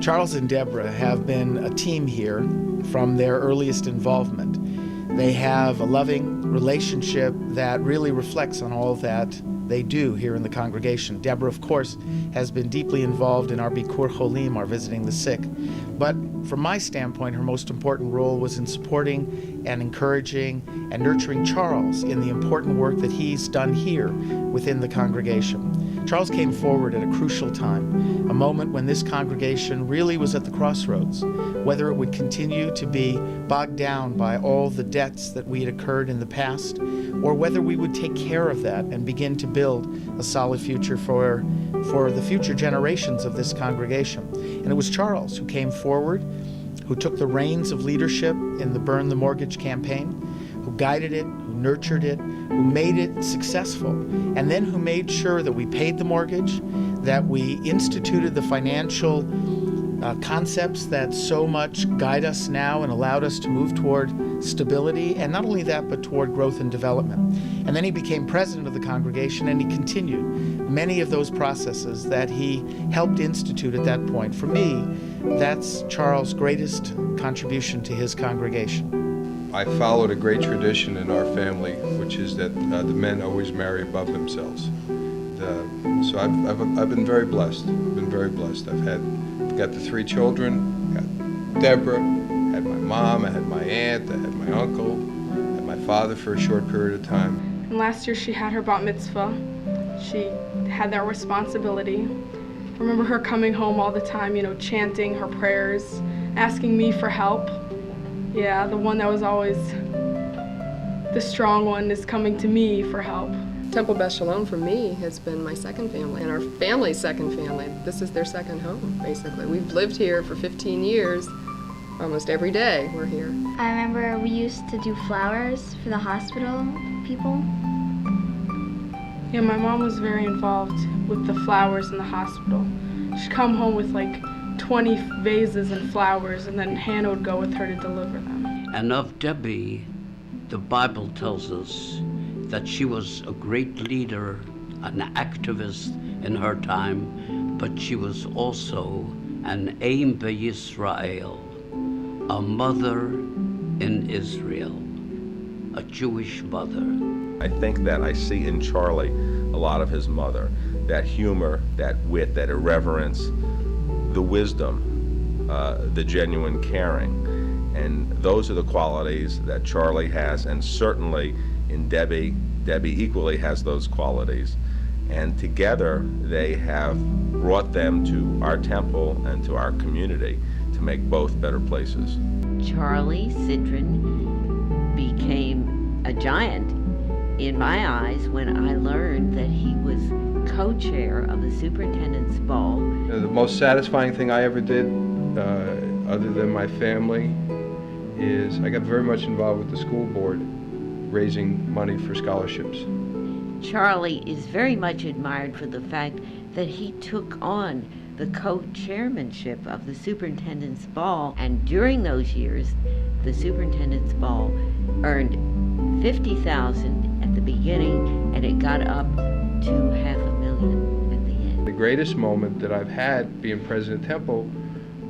Charles and Deborah have been a team here from their earliest involvement. They have a loving relationship that really reflects on all that they do here in the congregation. Deborah, of course, has been deeply involved in our Bikur Cholim, our visiting the sick. But from my standpoint, her most important role was in supporting and encouraging and nurturing Charles in the important work that he's done here within the congregation. Charles came forward at a crucial time, a moment when this congregation really was at the crossroads, whether it would continue to be bogged down by all the debts that we had occurred in the past, or whether we would take care of that and begin to build a solid future for the future generations of this congregation. And it was Charles who came forward, who took the reins of leadership in the Burn the Mortgage campaign, who guided it, who nurtured it, who made it successful, and then who made sure that we paid the mortgage, that we instituted the financial concepts that so much guide us now and allowed us to move toward stability, and not only that, but toward growth and development. And then he became president of the congregation, and he continued many of those processes that he helped institute at that point. For me, that's Charles' greatest contribution to his congregation. I followed a great tradition in our family, which is that the men always marry above themselves. So I've been very blessed. I've got the 3 children, got Deborah, had my mom, I had my aunt, I had my uncle, had my father for a short period of time. And last year she had her bat mitzvah. She had that responsibility. I remember her coming home all the time, chanting her prayers, asking me for help. Yeah, the one that was always the strong one is coming to me for help. Temple Beth Sholom for me has been my second family, and our family's second family. This is their second home, basically. We've lived here for 15 years. Almost every day we're here. I remember we used to do flowers for the hospital people. Yeah, my mom was very involved with the flowers in the hospital. She'd come home with like 20 vases and flowers, and then Hannah would go with her to deliver them. And of Debbie, the Bible tells us that she was a great leader, an activist in her time, but she was also an Aim B'Yisrael, a mother in Israel, a Jewish mother. I think that I see in Charlie a lot of his mother, that humor, that wit, that irreverence, the wisdom, the genuine caring. And those are the qualities that Charlie has, and certainly in Debbie equally has those qualities. And together they have brought them to our temple and to our community to make both better places. Charlie Citrin became a giant in my eyes when I learned that he was co-chair of the superintendent's ball. The most satisfying thing I ever did, other than my family, is I got very much involved with the school board, raising money for scholarships. Charlie is very much admired for the fact that he took on the co-chairmanship of the superintendent's ball, and during those years, the superintendent's ball earned $50,000 at the beginning, and it got up to $500,000 at the end. The greatest moment that I've had being president of Temple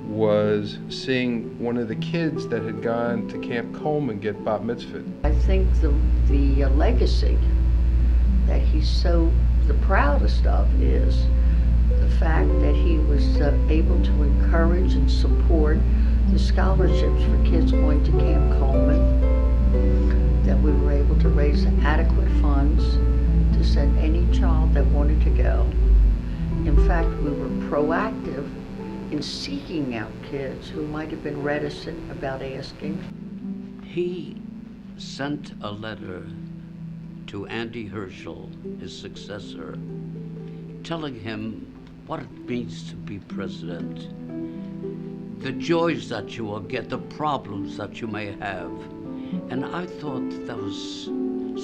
was seeing one of the kids that had gone to Camp Coleman get bat mitzvah. I think the legacy that he's so the proudest of is the fact that he was able to encourage and support the scholarships for kids going to Camp Coleman, that we were able to raise adequate funds to send any child that wanted to go. In fact, we were proactive in seeking out kids who might have been reticent about asking. He sent a letter to Andy Herschel, his successor, telling him what it means to be president, the joys that you will get, the problems that you may have. And I thought that was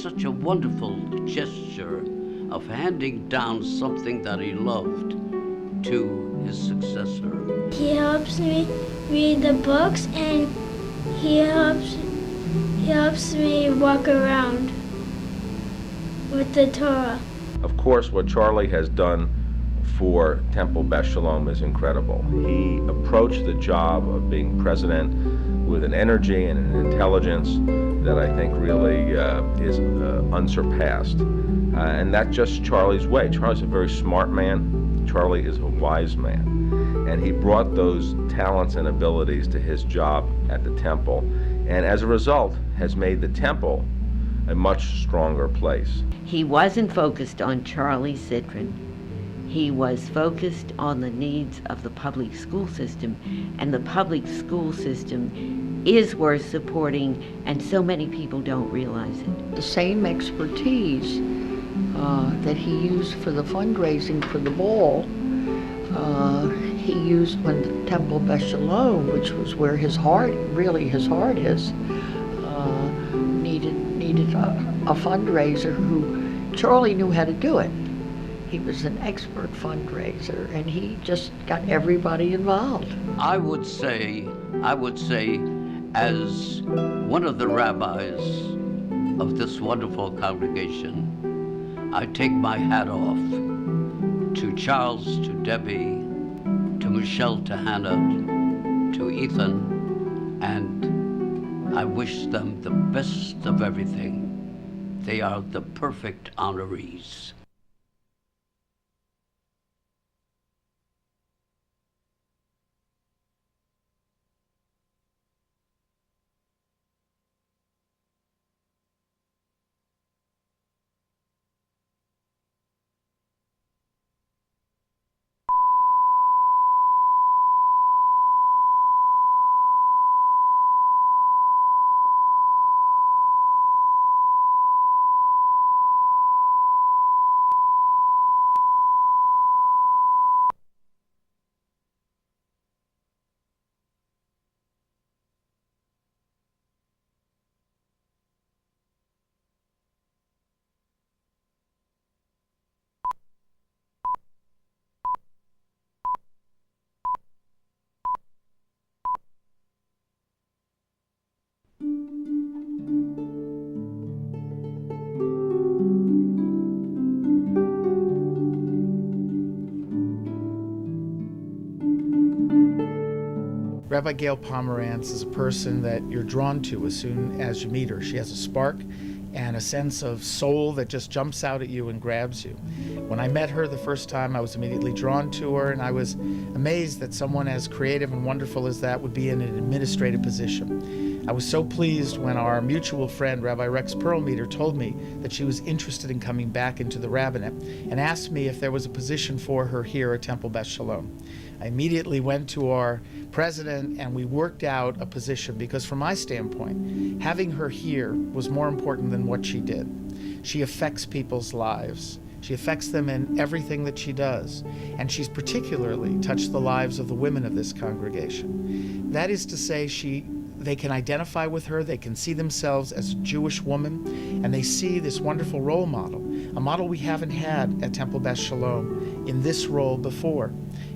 such a wonderful gesture of handing down something that he loved to his successor. He helps me read the books, and he helps me walk around with the Torah. Of course, what Charlie has done for Temple Beth Sholom is incredible. He approached the job of being president with an energy and an intelligence that I think really is unsurpassed. And that's just Charlie's way. Charlie's a very smart man. Charlie is a wise man. And he brought those talents and abilities to his job at the temple, and as a result has made the temple a much stronger place. He wasn't focused on Charlie Citrin. He was focused on the needs of the public school system, and the public school system is worth supporting, and so many people don't realize it. The same expertise that he used for the fundraising for the ball, he used when the Temple Beth Sholom, which was where his heart is, needed a fundraiser who Charlie knew how to do it. He was an expert fundraiser, and he just got everybody involved. I would say, as one of the rabbis of this wonderful congregation, I take my hat off to Charles, to Debbie, to Michelle, to Hannah, to Ethan, and I wish them the best of everything. They are the perfect honorees. Rabbi Gayle Pomerantz is a person that you're drawn to as soon as you meet her. She has a spark and a sense of soul that just jumps out at you and grabs you. When I met her the first time, I was immediately drawn to her, and I was amazed that someone as creative and wonderful as that would be in an administrative position. I was so pleased when our mutual friend, Rabbi Rex Perlmeter, told me that she was interested in coming back into the rabbinate and asked me if there was a position for her here at Temple Beth Sholom. I immediately went to our president and we worked out a position, because from my standpoint, having her here was more important than what she did. She affects people's lives. She affects them in everything that she does. And she's particularly touched the lives of the women of this congregation. That is to say, they can identify with her, they can see themselves as a Jewish woman, and they see this wonderful role model, a model we haven't had at Temple Beth Sholom in this role before.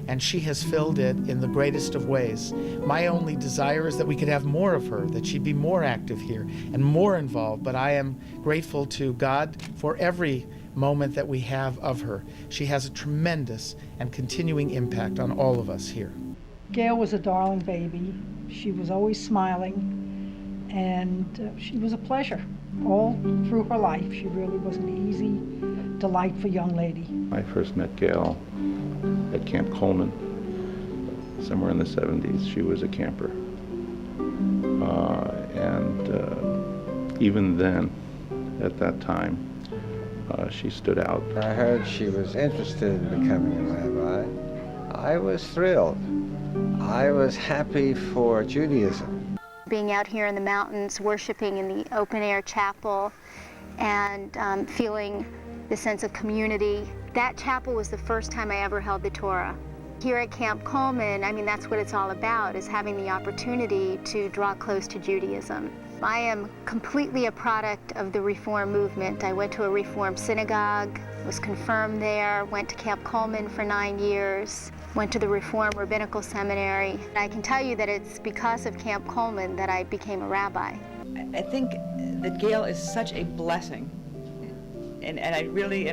And she has filled it in the greatest of ways. My only desire is that we could have more of her, that she'd be more active here and more involved, but I am grateful to God for every moment that we have of her. She has a tremendous and continuing impact on all of us here. Gayle was a darling baby. She was always smiling, and she was a pleasure all through her life. She really was an easy, delightful young lady. I first met Gayle at Camp Coleman, somewhere in the 70s. She was a camper. Even then, at that time, she stood out. I heard she was interested in becoming a rabbi. I was thrilled. I was happy for Judaism. Being out here in the mountains, worshiping in the open-air chapel, and feeling the sense of community. That chapel was the first time I ever held the Torah. Here at Camp Coleman, I mean, that's what it's all about, is having the opportunity to draw close to Judaism. I am completely a product of the Reform movement. I went to a Reform synagogue, was confirmed there, went to Camp Coleman for 9 years, went to the Reform Rabbinical Seminary. I can tell you that it's because of Camp Coleman that I became a rabbi. I think that Gayle is such a blessing and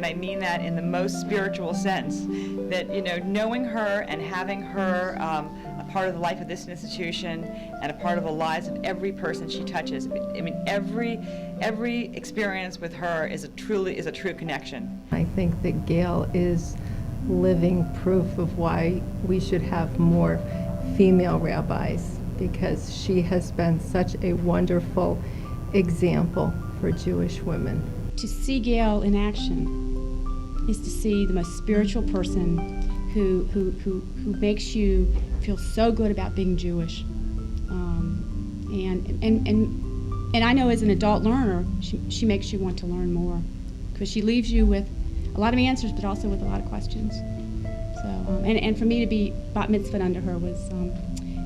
I mean that in the most spiritual sense, that, you know, knowing her and having her a part of the life of this institution and a part of the lives of every person she touches. I mean, every experience with her is a true connection. I think that Gayle is living proof of why we should have more female rabbis, because she has been such a wonderful example for Jewish women. To see Gayle in action is to see the most spiritual person who makes you feel so good about being Jewish. And I know as an adult learner, she makes you want to learn more, because she leaves you with a lot of answers, but also with a lot of questions. So, and for me to be bat mitzvahed under her was,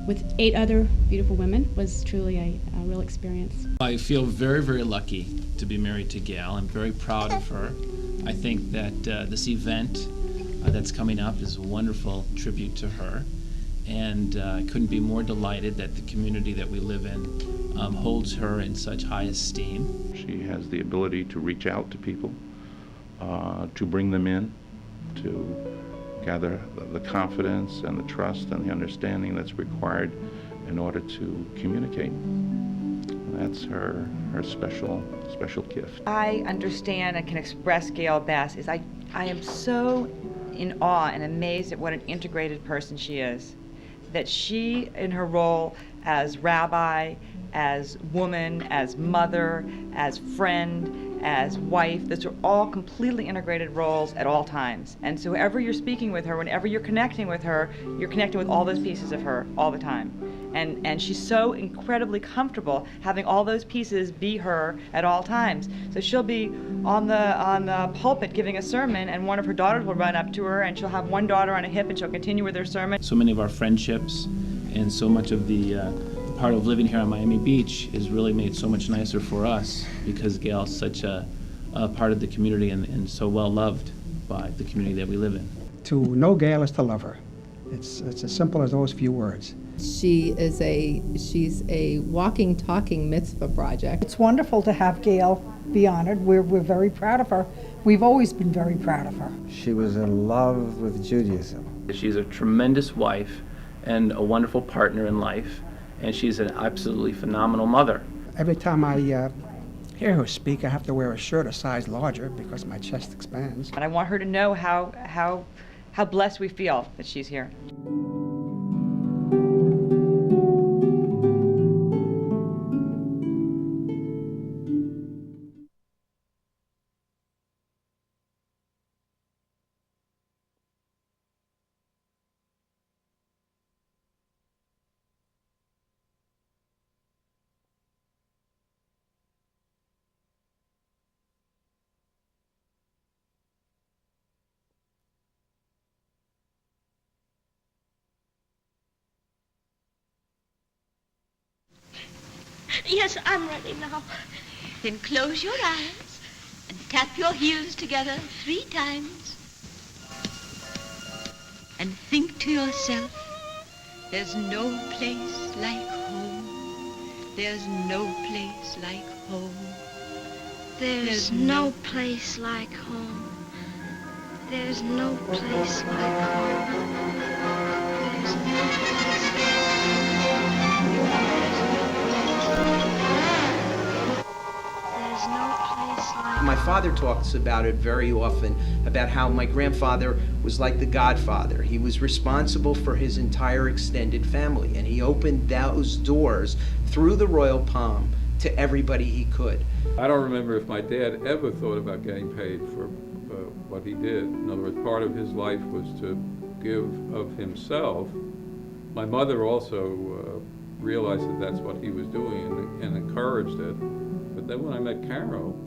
with 8 other beautiful women, was truly a real experience. I feel very, very lucky to be married to Gayle. I'm very proud of her. I think that this event that's coming up is a wonderful tribute to her. And I couldn't be more delighted that the community that we live in holds her in such high esteem. She has the ability to reach out to people, to bring them in, to gather the confidence and the trust and the understanding that's required in order to communicate. And that's her special gift. I understand and can express Gayle best is I am so in awe and amazed at what an integrated person she is. That she, in her role as rabbi, as woman, as mother, as friend, as wife, those are all completely integrated roles at all times. And so whenever you're speaking with her, whenever you're connecting with her, you're connecting with all those pieces of her all the time. And she's so incredibly comfortable having all those pieces be her at all times. So she'll be on the pulpit giving a sermon, and one of her daughters will run up to her, and she'll have one daughter on a hip, and she'll continue with her sermon. So many of our friendships and so much of the part of living here on Miami Beach is really made so much nicer for us because Gayle's such a part of the community and so well loved by the community that we live in. To know Gayle is to love her. It's as simple as those few words. She's a walking, talking mitzvah project. It's wonderful to have Gayle be honored. We're very proud of her. We've always been very proud of her. She was in love with Judaism. She's a tremendous wife and a wonderful partner in life, and she's an absolutely phenomenal mother. Every time I hear her speak, I have to wear a shirt a size larger because my chest expands. And I want her to know how blessed we feel that she's here. Yes, I'm ready now. Then close your eyes and tap your heels together 3 times. And think to yourself, there's no place like home. There's no place like home. There's no place like home. There's no place like home. There's no place like My father talks about it very often, about how my grandfather was like the godfather. He was responsible for his entire extended family, and he opened those doors through the Royal Palm to everybody he could. I don't remember if my dad ever thought about getting paid for what he did. In other words, part of his life was to give of himself. My mother also realized that that's what he was doing and encouraged it. But then when I met Carol,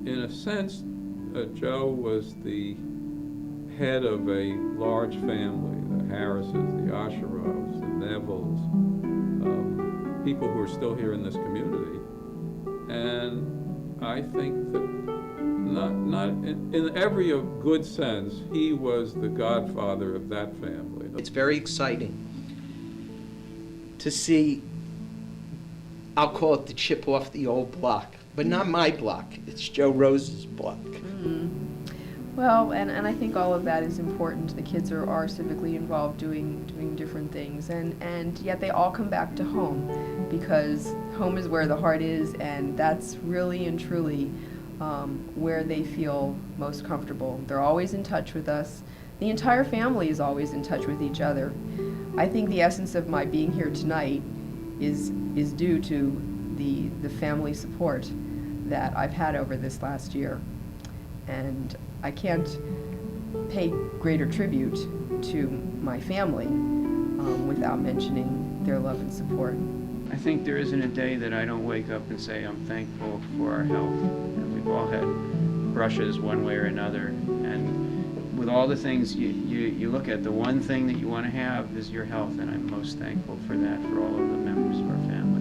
in a sense, Joe was the head of a large family, the Harrises, the Osherovs, the Nevilles, people who are still here in this community. And I think that not in every good sense, he was the godfather of that family. It's very exciting to see, I'll call it the chip off the old block, but not my block. It's Joe Rose's block. Well, and I think all of that is important. The kids are civically involved doing different things, and yet they all come back to home, because home is where the heart is, and that's really and truly where they feel most comfortable. They're always in touch with us. The entire family is always in touch with each other. I think the essence of my being here tonight is due to the family support that I've had over this last year. And I can't pay greater tribute to my family without mentioning their love and support. I think there isn't a day that I don't wake up and say I'm thankful for our health. And we've all had brushes one way or another. And with all the things you look at, the one thing that you want to have is your health, and I'm most thankful for that, for all of the members of our family.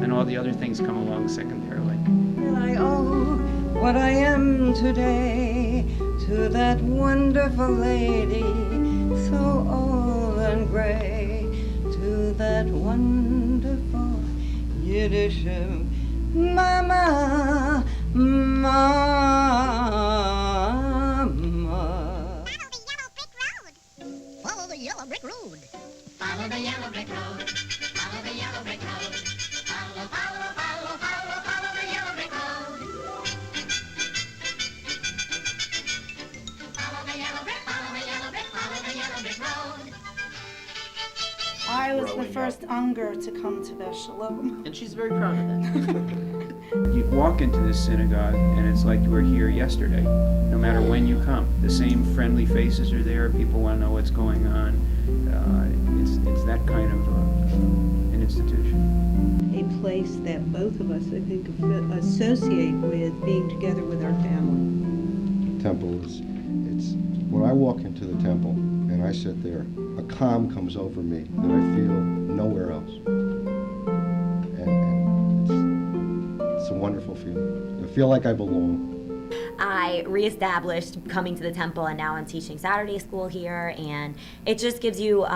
And all the other things come along secondarily. And I owe what I am today to that wonderful lady, so old and gray, to that wonderful Yiddish mama, mama. Follow the yellow brick road. Follow the yellow brick road. Follow the yellow brick road. Follow, follow, follow, follow, follow the yellow brick road. Follow the yellow brick, follow the yellow brick, follow the yellow brick road. I was the first Unger to come to Beth Sholom. And she's very proud of that. You walk into this synagogue and it's like you were here yesterday, no matter when you come. The same friendly faces are there, people want to know what's going on. It's that kind of an institution. A place that both of us, I think, associate with being together with our family. Temple is, it's, when I walk into the temple and I sit there, a calm comes over me that I feel nowhere else. And it's a wonderful feeling. I feel like I belong. I reestablished coming to the temple, and now I'm teaching Saturday school here, and it just gives you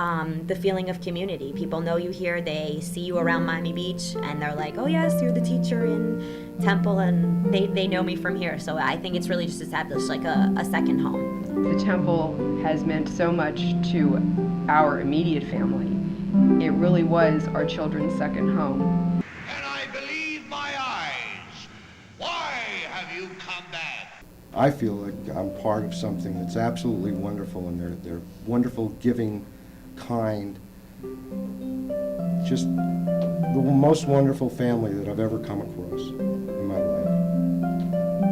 the feeling of community. People know you here, they see you around Miami Beach, and they're like, oh yes, you're the teacher in temple, and they know me from here. So I think it's really just established like a second home. The temple has meant so much to our immediate family. It really was our children's second home. I feel like I'm part of something that's absolutely wonderful, and they're wonderful, giving, kind, just the most wonderful family that I've ever come across in my life.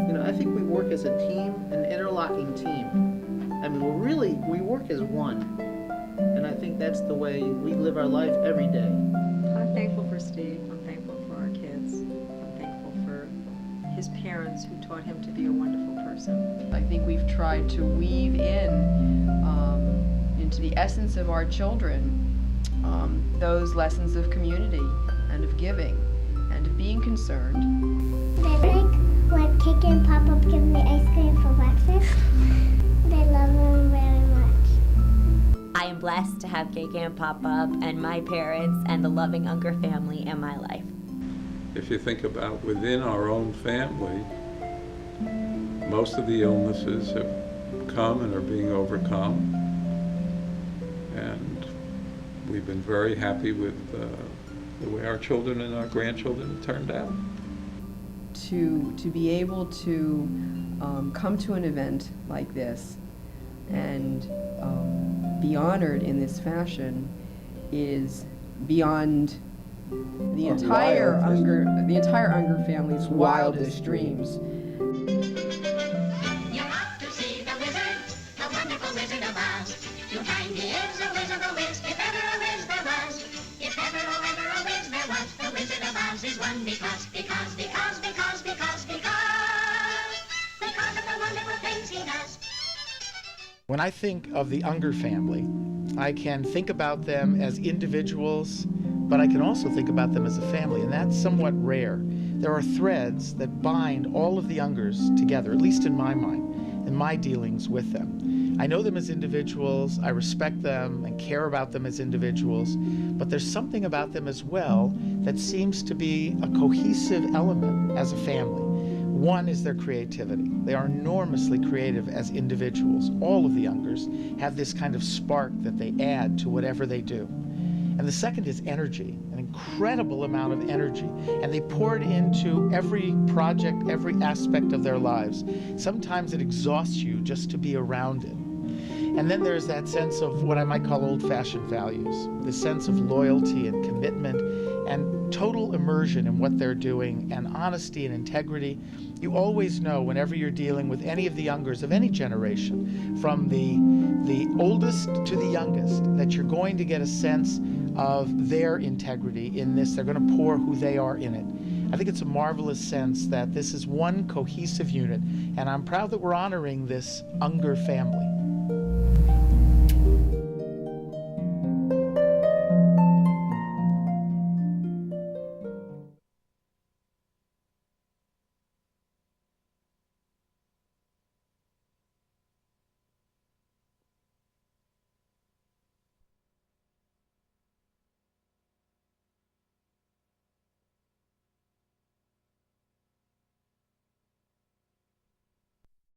You know, I think we work as a team, an interlocking team. I mean, we work as one. And I think that's the way we live our life every day. I'm thankful for Steve. I'm thankful for our kids. I'm thankful for his parents who taught him to be a wonderful person. I think we've tried to weave into the essence of our children those lessons of community and of giving and of being concerned. They like when Kiki and Papa give me ice cream for breakfast. They love them very much. I am blessed to have KK and Pop-Up and my parents and the loving Unger family in my life. If you think about within our own family, most of the illnesses have come and are being overcome. And we've been very happy with the way our children and our grandchildren have turned out. To be able to come to an event like this and be honored in this fashion is beyond the entire Unger family's wildest dreams. You're off to see the wizard, the wonderful Wizard of Oz. You'll find he is a whiz of a whiz, if ever a whiz there was. If ever a whiz there was, the Wizard of Oz is one because of the wonderful things he does. When I think of the Unger family, I can think about them as individuals, but I can also think about them as a family, and that's somewhat rare. There are threads that bind all of the Ungers together, at least in my mind, in my dealings with them. I know them as individuals, I respect them and care about them as individuals, but there's something about them as well that seems to be a cohesive element as a family. One is their creativity. They are enormously creative as individuals. All of the Ungers have this kind of spark that they add to whatever they do. And the second is energy, an incredible amount of energy. And they pour it into every project, every aspect of their lives. Sometimes it exhausts you just to be around it. And then there's that sense of what I might call old-fashioned values, the sense of loyalty and commitment and total immersion in what they're doing, and honesty and integrity. You always know whenever you're dealing with any of the Ungers of any generation, from the oldest to the youngest, that you're going to get a sense of their integrity in this. They're going to pour who they are in it. I think it's a marvelous sense that this is one cohesive unit, and I'm proud that we're honoring this Unger family.